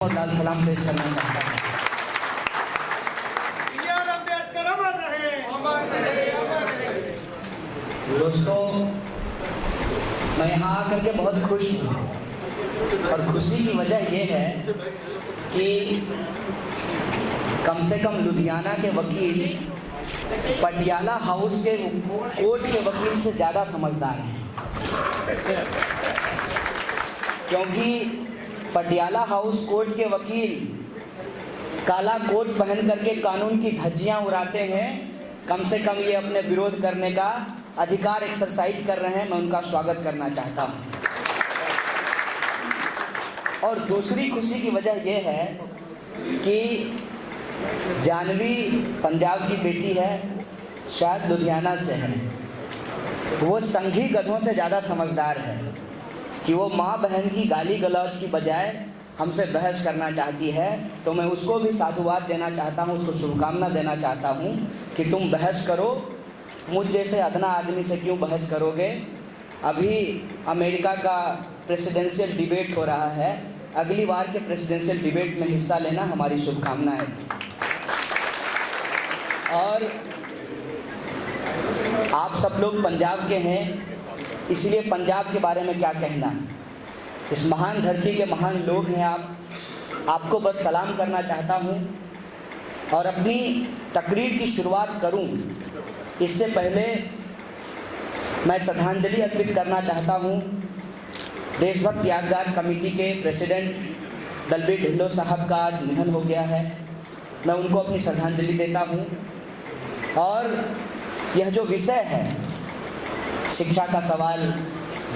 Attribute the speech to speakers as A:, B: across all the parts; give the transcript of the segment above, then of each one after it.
A: और लाल सलाम पेश करना चाहता हूँ। दोस्तों, मैं यहाँ आकर के बहुत खुश हूँ और खुशी की वजह ये है कि कम से कम लुधियाना के वकील पटियाला हाउस के कोर्ट के वकील से ज़्यादा समझदार हैं, क्योंकि पटियाला हाउस कोर्ट के वकील काला कोट पहन करके कानून की धज्जियां उड़ाते हैं। कम से कम ये अपने विरोध करने का अधिकार एक्सरसाइज कर रहे हैं, मैं उनका स्वागत करना चाहता हूं। और दूसरी खुशी की वजह यह है कि जानवी पंजाब की बेटी है, शायद लुधियाना से है, वो संघी गधों से ज़्यादा समझदार है कि वो माँ बहन की गाली गलौज की बजाय हमसे बहस करना चाहती है। तो मैं उसको भी साधुवाद देना चाहता हूँ, उसको शुभकामना देना चाहता हूँ कि तुम बहस करो, मुझ जैसे अदना आदमी से क्यों बहस करोगे। अभी अमेरिका का प्रेसिडेंशियल डिबेट हो रहा है, अगली बार के प्रेसिडेंशियल डिबेट में हिस्सा लेना हमारी शुभकामनाएं। और आप सब लोग पंजाब के हैं, इसलिए पंजाब के बारे में क्या कहना। इस महान धरती के महान लोग हैं आप, आपको बस सलाम करना चाहता हूं। और अपनी तकरीर की शुरुआत करूं इससे पहले मैं श्रद्धांजलि अर्पित करना चाहता हूं देशभक्त यादगार कमेटी के प्रेसिडेंट दलबीर ढिल्लों साहब का आज निधन हो गया है, मैं उनको अपनी श्रद्धांजलि देता हूं। और यह जो विषय है, शिक्षा का सवाल,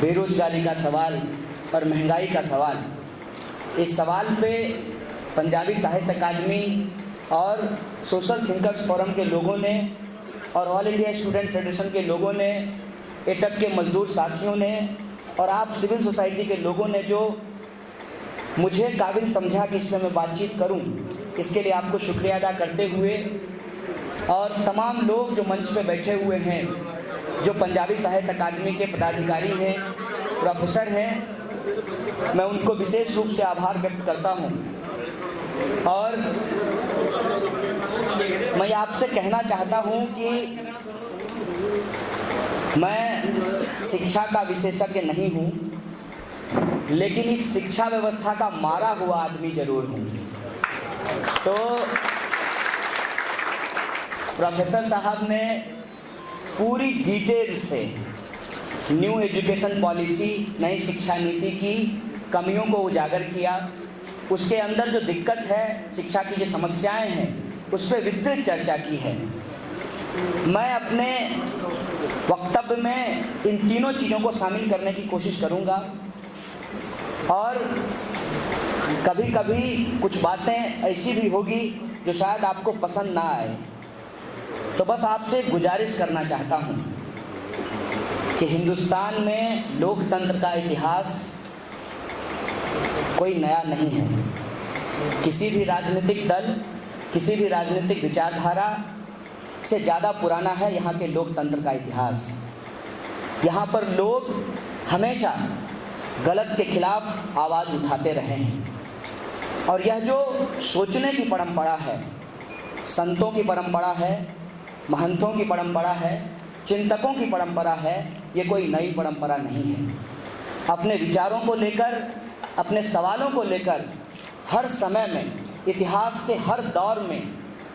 A: बेरोजगारी का सवाल और महंगाई का सवाल, इस सवाल पे पंजाबी साहित्य अकादमी और सोशल थिंकर्स फोरम के लोगों ने और ऑल इंडिया स्टूडेंट फेडरेशन के लोगों ने, एटक के मजदूर साथियों ने और आप सिविल सोसाइटी के लोगों ने जो मुझे काबिल समझा कि इस पर मैं बातचीत करूं, इसके लिए आपको शुक्रिया अदा करते हुए, और तमाम लोग जो मंच पे बैठे हुए हैं, जो पंजाबी साहित्य अकादमी के पदाधिकारी हैं, प्रोफेसर हैं, मैं उनको विशेष रूप से आभार व्यक्त करता हूं। और मैं आपसे कहना चाहता हूं कि मैं शिक्षा का विशेषज्ञ नहीं हूं, लेकिन इस शिक्षा व्यवस्था का मारा हुआ आदमी जरूर हूं। तो प्रोफेसर साहब ने पूरी डिटेल से न्यू एजुकेशन पॉलिसी, नई शिक्षा नीति की कमियों को उजागर किया, उसके अंदर जो दिक्कत है, शिक्षा की जो समस्याएं हैं, उस पर विस्तृत चर्चा की है। मैं अपने वक्तव्य में इन तीनों चीज़ों को शामिल करने की कोशिश करूंगा। और कभी कभी कुछ बातें ऐसी भी होगी जो शायद आपको पसंद ना आए, तो बस आपसे गुजारिश करना चाहता हूं कि हिंदुस्तान में लोकतंत्र का इतिहास कोई नया नहीं है। किसी भी राजनीतिक दल, किसी भी राजनीतिक विचारधारा से ज़्यादा पुराना है यहाँ के लोकतंत्र का इतिहास। यहाँ पर लोग हमेशा गलत के खिलाफ आवाज़ उठाते रहे हैं। और यह जो सोचने की परंपरा है, संतों की परंपरा है, महंतों की परंपरा है, चिंतकों की परंपरा है, ये कोई नई परंपरा नहीं है। अपने विचारों को लेकर, अपने सवालों को लेकर हर समय में, इतिहास के हर दौर में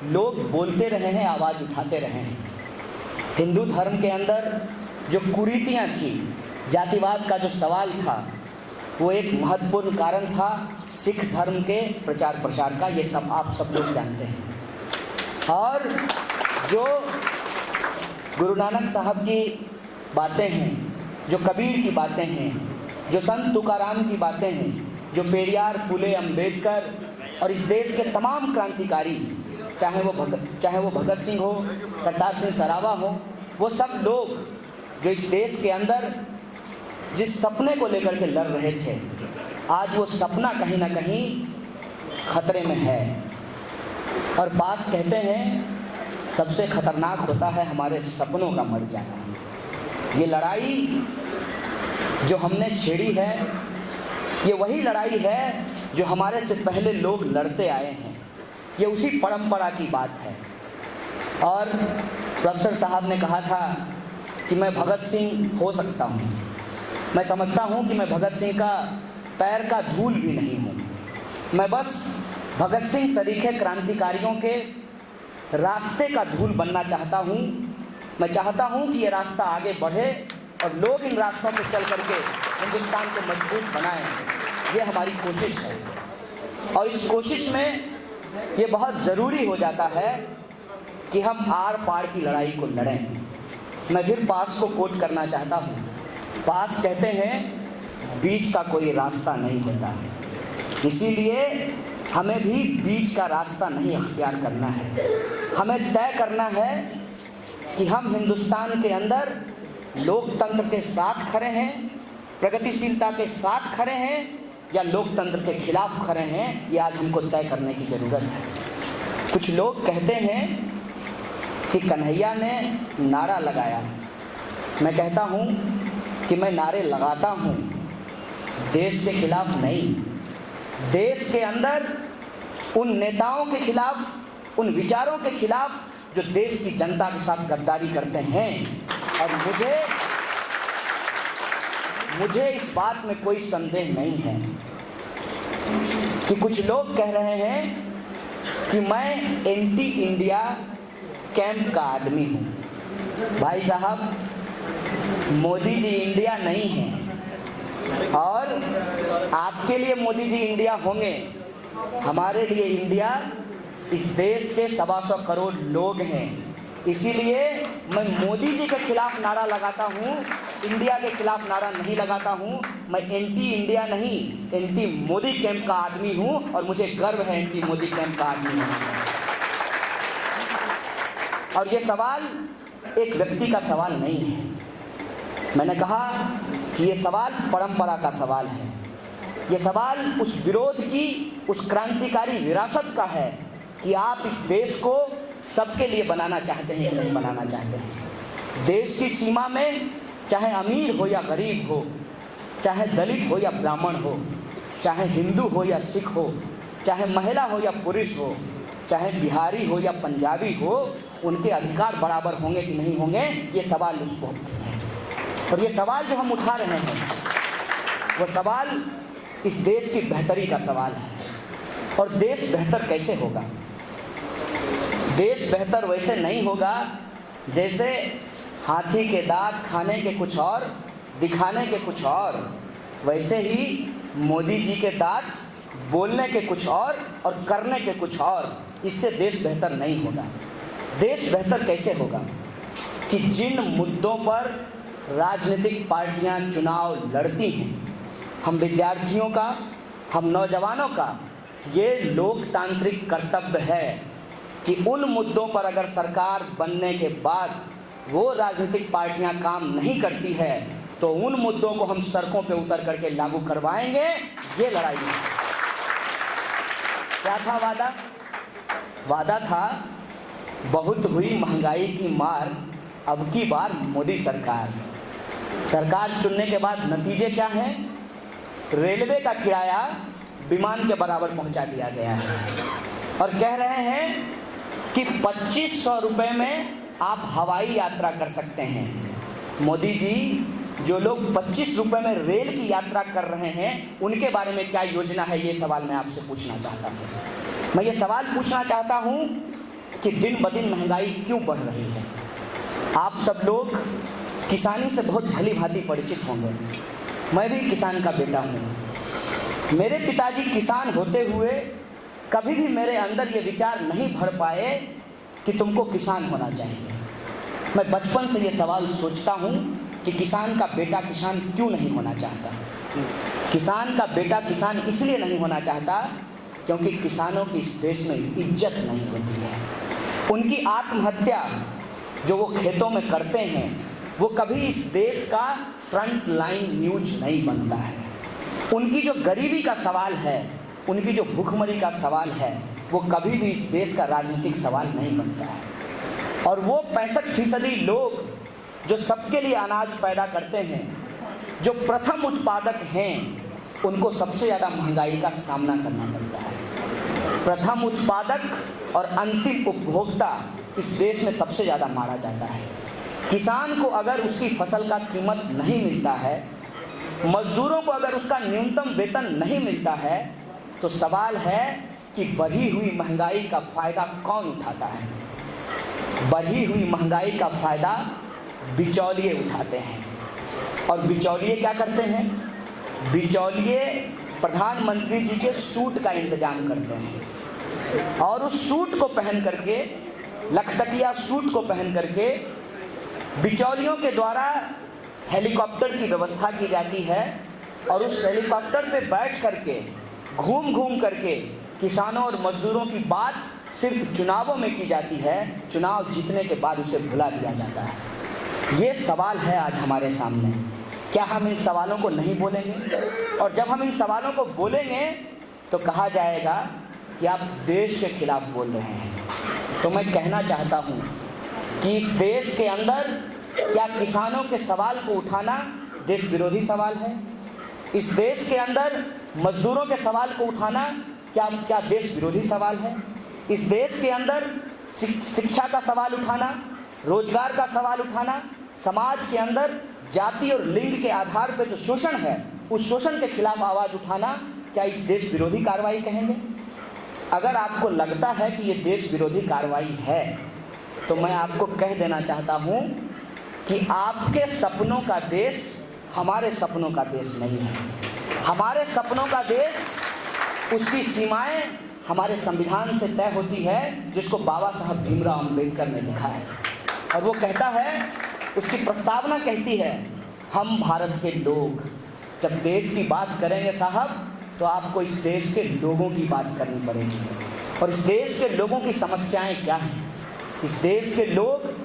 A: लोग बोलते रहे हैं, आवाज़ उठाते रहे हैं। हिंदू धर्म के अंदर जो कुरीतियाँ थी, जातिवाद का जो सवाल था, वो एक महत्वपूर्ण कारण था सिख धर्म के प्रचार प्रसार का, ये सब आप सब लोग जानते हैं। और जो गुरु नानक साहब की बातें हैं, जो कबीर की बातें हैं, जो संत तुकाराम की बातें हैं, जो पेरियार, फूले, अंबेडकर और इस देश के तमाम क्रांतिकारी, चाहे वो भगत सिंह हो, करतार सिंह सरावा हो, वो सब लोग जो इस देश के अंदर जिस सपने को लेकर के लड़ रहे थे, आज वो सपना कहीं ना कहीं खतरे में है। और पास कहते हैं सबसे खतरनाक होता है हमारे सपनों का मर जाना। ये लड़ाई जो हमने छेड़ी है, ये वही लड़ाई है जो हमारे से पहले लोग लड़ते आए हैं, ये उसी परंपरा की बात है। और प्रोफेसर साहब ने कहा था कि मैं भगत सिंह हो सकता हूँ। मैं समझता हूँ कि मैं भगत सिंह का पैर का धूल भी नहीं हूँ। मैं बस भगत सिंह सरीखे क्रांतिकारियों के रास्ते का धूल बनना चाहता हूँ। मैं चाहता हूँ कि ये रास्ता आगे बढ़े और लोग इन रास्तों पर चल करके हिंदुस्तान को मजबूत बनाएं। ये हमारी कोशिश है और इस कोशिश में ये बहुत ज़रूरी हो जाता है कि हम आर पार की लड़ाई को लड़ें। मैं फिर पास को कोट करना चाहता हूँ। पास कहते हैं बीच का कोई रास्ता नहीं होता, इसीलिए हमें भी बीच का रास्ता नहीं अख्तियार करना है। हमें तय करना है कि हम हिंदुस्तान के अंदर लोकतंत्र के साथ खड़े हैं, प्रगतिशीलता के साथ खड़े हैं या लोकतंत्र के खिलाफ खड़े हैं। ये आज हमको तय करने की ज़रूरत है। कुछ लोग कहते हैं कि कन्हैया ने नारा लगाया। मैं कहता हूँ कि मैं नारे लगाता हूँ, देश के खिलाफ नहीं, देश के अंदर उन नेताओं के खिलाफ, उन विचारों के खिलाफ जो देश की जनता के साथ गद्दारी करते हैं। और मुझे इस बात में कोई संदेह नहीं है कि कुछ लोग कह रहे हैं कि मैं एंटी इंडिया कैंप का आदमी हूँ। भाई साहब, मोदी जी इंडिया नहीं हैं और आपके लिए मोदी जी इंडिया होंगे, हमारे लिए इंडिया इस देश के 125 करोड़ लोग हैं। इसीलिए मैं मोदी जी के खिलाफ नारा लगाता हूँ, इंडिया के खिलाफ नारा नहीं लगाता हूँ। मैं एंटी इंडिया नहीं, एंटी मोदी कैंप का आदमी हूँ और मुझे गर्व है एंटी मोदी कैंप का आदमी हूँ। और ये सवाल एक व्यक्ति का सवाल नहीं है। मैंने कहा कि ये सवाल परंपरा का सवाल है। ये सवाल उस विरोध की, उस क्रांतिकारी विरासत का है कि आप इस देश को सबके लिए बनाना चाहते हैं कि नहीं बनाना चाहते हैं। देश की सीमा में चाहे अमीर हो या गरीब हो, चाहे दलित हो या ब्राह्मण हो, चाहे हिंदू हो या सिख हो, चाहे महिला हो या पुरुष हो, चाहे बिहारी हो या पंजाबी हो, उनके अधिकार बराबर होंगे कि नहीं होंगे, ये सवाल उसको है। और ये सवाल जो हम उठा रहे हैं वो सवाल इस देश की बेहतरी का सवाल है। और देश बेहतर कैसे होगा? देश बेहतर वैसे नहीं होगा जैसे हाथी के दांत खाने के कुछ और, दिखाने के कुछ और, वैसे ही मोदी जी के दांत बोलने के कुछ और करने के कुछ और। इससे देश बेहतर नहीं होगा। देश बेहतर कैसे होगा कि जिन मुद्दों पर राजनीतिक पार्टियां चुनाव लड़ती हैं, हम विद्यार्थियों का, हम नौजवानों का ये लोकतांत्रिक कर्तव्य है कि उन मुद्दों पर अगर सरकार बनने के बाद वो राजनीतिक पार्टियां काम नहीं करती है तो उन मुद्दों को हम सड़कों पे उतर करके लागू करवाएंगे। ये लड़ाई है। क्या था वादा? वादा था बहुत हुई महंगाई की मार, अब की बार मोदी सरकार। सरकार चुनने के बाद नतीजे क्या हैं? रेलवे का किराया विमान के बराबर पहुंचा दिया गया है और कह रहे हैं कि 2500 रुपये में आप हवाई यात्रा कर सकते हैं। मोदी जी, जो लोग 25 रुपये में रेल की यात्रा कर रहे हैं उनके बारे में क्या योजना है, ये सवाल मैं आपसे पूछना चाहता हूँ। मैं ये सवाल पूछना चाहता हूँ कि दिन ब दिन महंगाई क्यों बढ़ रही है? आप सब लोग किसानी से बहुत भली भांति परिचित होंगे। मैं भी किसान का बेटा हूँ। मेरे पिताजी किसान होते हुए कभी भी मेरे अंदर ये विचार नहीं भर पाए कि तुमको किसान होना चाहिए। मैं बचपन से ये सवाल सोचता हूँ कि किसान का बेटा किसान क्यों नहीं होना चाहता। किसान का बेटा किसान इसलिए नहीं होना चाहता क्योंकि किसानों की इस देश में इज्जत नहीं होती है। उनकी आत्महत्या जो वो खेतों में करते हैं वो कभी इस देश का फ्रंट लाइन न्यूज नहीं बनता है। उनकी जो गरीबी का सवाल है, उनकी जो भूखमरी का सवाल है, वो कभी भी इस देश का राजनीतिक सवाल नहीं बनता है। और वो 65% लोग जो सबके लिए अनाज पैदा करते हैं, जो प्रथम उत्पादक हैं, उनको सबसे ज़्यादा महंगाई का सामना करना पड़ता है। प्रथम उत्पादक और अंतिम उपभोक्ता इस देश में सबसे ज़्यादा मारा जाता है। किसान को अगर उसकी फसल का कीमत नहीं मिलता है, मजदूरों को अगर उसका न्यूनतम वेतन नहीं मिलता है, तो सवाल है कि बढ़ी हुई महंगाई का फ़ायदा कौन उठाता है? बढ़ी हुई महंगाई का फ़ायदा बिचौलिए उठाते हैं। और बिचौलिए क्या करते हैं? बिचौलिए प्रधानमंत्री जी के सूट का इंतजाम करते हैं और उस सूट को पहन करके, लखटकिया सूट को पहन करके बिचौलियों के द्वारा हेलीकॉप्टर की व्यवस्था की जाती है और उस हेलीकॉप्टर पे बैठ करके घूम घूम करके किसानों और मजदूरों की बात सिर्फ चुनावों में की जाती है। चुनाव जीतने के बाद उसे भुला दिया जाता है। ये सवाल है आज हमारे सामने। क्या हम इन सवालों को नहीं बोलेंगे? और जब हम इन सवालों को बोलेंगे तो कहा जाएगा कि आप देश के खिलाफ बोल रहे हैं। तो मैं कहना चाहता हूँ कि इस देश के अंदर क्या किसानों के सवाल को उठाना देश विरोधी सवाल है? इस देश के अंदर मजदूरों के सवाल को उठाना क्या देश विरोधी सवाल है? इस देश के अंदर शिक्षा का सवाल उठाना, रोजगार का सवाल उठाना, समाज के अंदर जाति और लिंग के आधार पर जो शोषण है उस शोषण के खिलाफ आवाज़ उठाना, क्या इस देश विरोधी कार्रवाई कहेंगे? अगर आपको लगता है कि ये देश विरोधी कार्रवाई है तो मैं आपको कह देना चाहता हूँ कि आपके सपनों का देश हमारे सपनों का देश नहीं है। हमारे सपनों का देश, उसकी सीमाएं हमारे संविधान से तय होती है, जिसको बाबा साहब भीमराव अंबेडकर ने लिखा है। और वो कहता है, उसकी प्रस्तावना कहती है, हम भारत के लोग। जब देश की बात करेंगे साहब तो आपको इस देश के लोगों की बात करनी पड़ेगी। और इस देश के लोगों की समस्याएं क्या हैं? इस देश के लोग